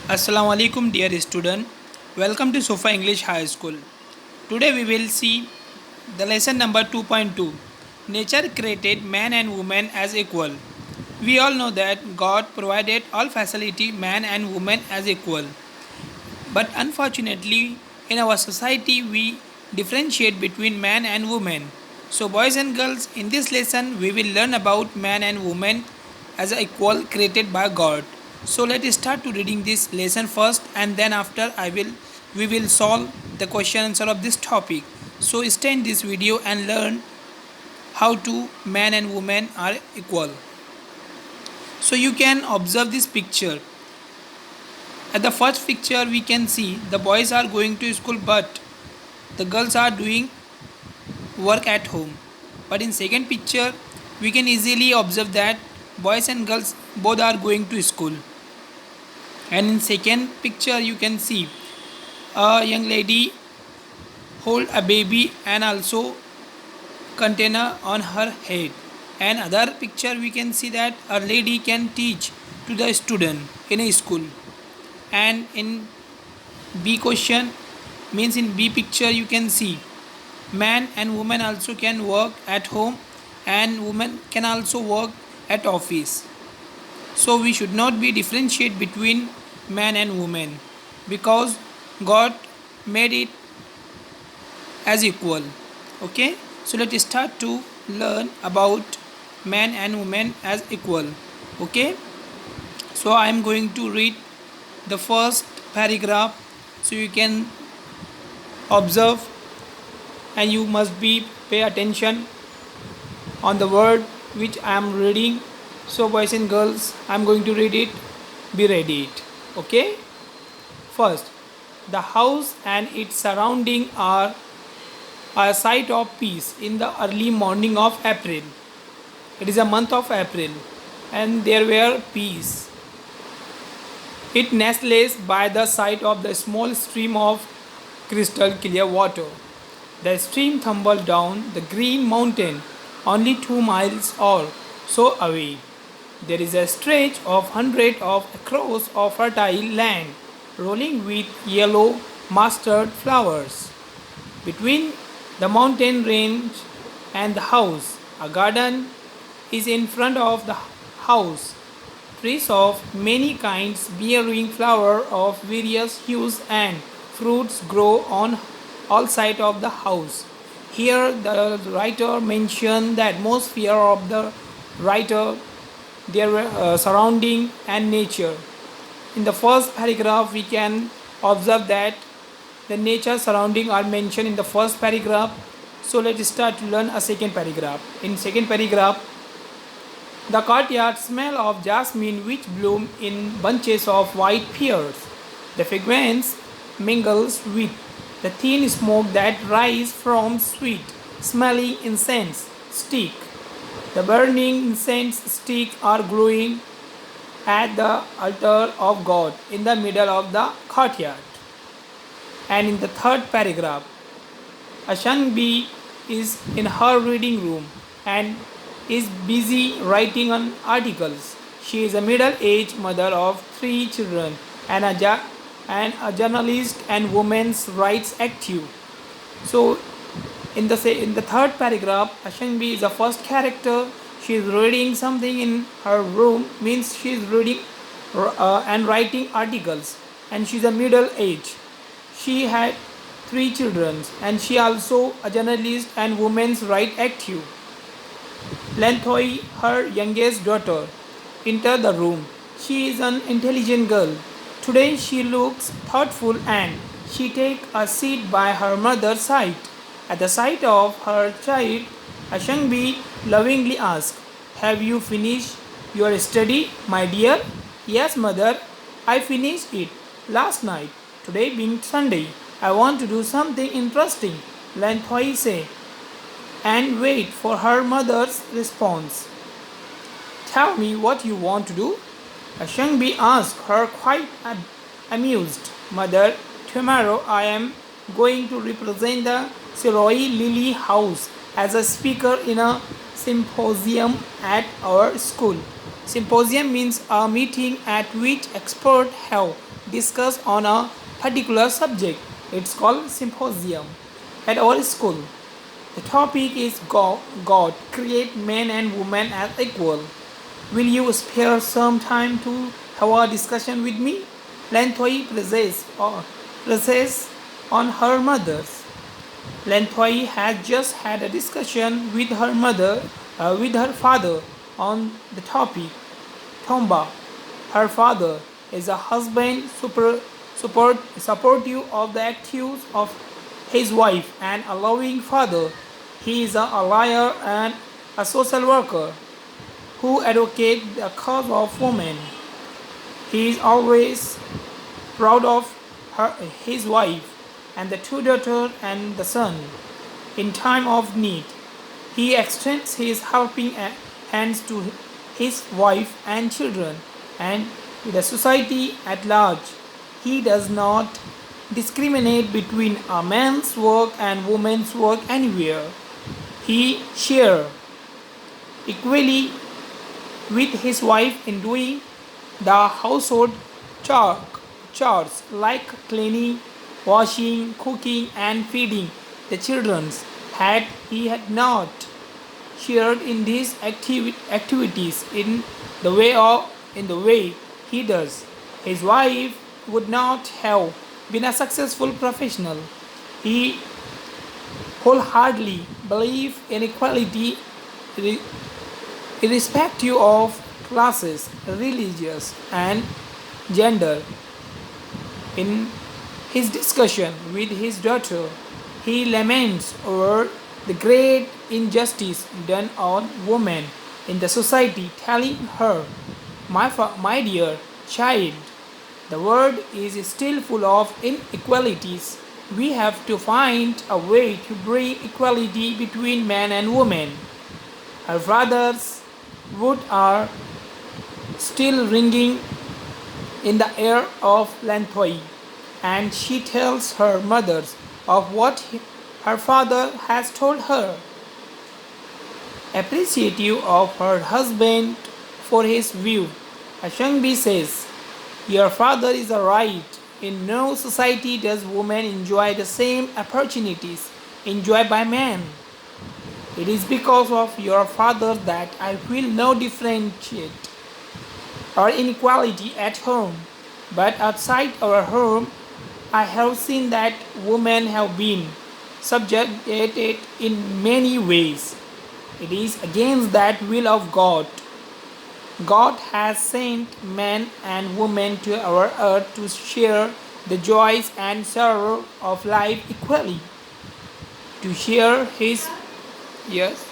Assalamu alaikum dear student. Welcome to Sofa English High School. Today we will see the lesson number 2.2. Nature created man and woman as equal. We all know that God provided all facility man and woman as equal. But unfortunately in our society we differentiate between man and woman. So boys and girls, in this lesson we will learn about man and woman as equal created by God. So let us start to reading this lesson first, and then after we will solve the question answer of this topic. So stay in this video and learn how to man and woman are equal. So you can observe this picture. At the first picture we can see the boys are going to school but the girls are doing work at home. But in second picture we can easily observe that boys and girls both are going to school. And in second picture you can see a young lady hold a baby and also container on her head. And other picture we can see that a lady can teach to the student in a school. And in B question means in B picture you can see man and woman also can work at home and woman can also work at office. So we should not be differentiate between man and woman because God made it as equal. Okay, so let's start to learn about man and woman as equal. Okay, so I am going to read the first paragraph so you can observe and you must be pay attention on the word which I am reading. So boys and girls, I am going to read it. Be ready it. Okay, first, the house and its surrounding are a sight of peace in the early morning of April. It is a month of April and there were peace. It nestles by the side of the small stream of crystal clear water. The stream tumbled down the green mountain only 2 miles or so away. There is a stretch of hundreds of acres of fertile land rolling with yellow mustard flowers. Between the mountain range and the house, a garden is in front of the house. Trees of many kinds bearing flowers of various hues and fruits grow on all sides of the house. Here the writer mentioned the atmosphere of the writer, their surrounding and nature. In the first paragraph we can observe that the nature surrounding are mentioned in the first paragraph. So let's start to learn a second paragraph. In second paragraph, the courtyard smell of jasmine which bloom in bunches of white pears. The fragrance mingles with the thin smoke that rise from sweet smelling incense stick. The burning incense sticks are glowing at the altar of God in the middle of the courtyard. And in the third paragraph, Ashangbi is in her reading room and is busy writing on articles. She is a middle-aged mother of 3 children and a journalist and women's rights active. So in the third paragraph, Ashangbi is the first character. She is reading something in her room, means she is reading and writing articles, and she is a middle age. She had 3 children and she also a journalist and women's rights active. Lanthoi, her youngest daughter, entered the room. She is an intelligent girl. Today she looks thoughtful and she takes a seat by her mother's side. At the sight of her child, Ashangbi lovingly asked, "Have you finished your study, my dear?" "Yes, mother, I finished it last night. Today being Sunday, I want to do something interesting," Lanthoi said, and wait for her mother's response. "Tell me what you want to do?" Ashangbi asked her quite amused. "Mother, tomorrow I am going to represent the Siroi Lily House as a speaker in a symposium at our school. Symposium means a meeting at which experts have discuss on a particular subject. It's called symposium. At our school, the topic is God create men and women as equal. Will you spare some time to have a discussion with me? Lantoi presses on her mother's. Lantoi has just had a discussion with her father on the topic. Tomba, her father, is a husband supportive of the activities of his wife and a loving father. He is a liar and a social worker who advocates the cause of women. He is always proud of his wife and the two daughters and the son. In time of need, he extends his helping hands to his wife and children and to the society at large. He does not discriminate between a man's work and woman's work anywhere. He shares equally with his wife in doing the household char- chores like cleaning, washing, cooking, and feeding the children. Had he had not shared in these activities in the way he does, his wife would not have been a successful professional. He wholeheartedly believes in equality irrespective of classes, religious, and gender. In his discussion with his daughter, he laments over the great injustice done on women in the society, telling her, my dear child, the world is still full of inequalities. We have to find a way to bring equality between men and women. Her father's words are still ringing in the ear of Lanthoi, and she tells her mother of what her father has told her. Appreciative of her husband for his view, Ashangbi says, your father is right. In no society does women enjoy the same opportunities enjoyed by men. It is because of your father that I will not differentiate or inequality at home. But outside our home, I have seen that women have been subjugated in many ways. It is against that will of God. God has sent men and women to our earth to share the joys and sorrow of life equally. To share His, yes.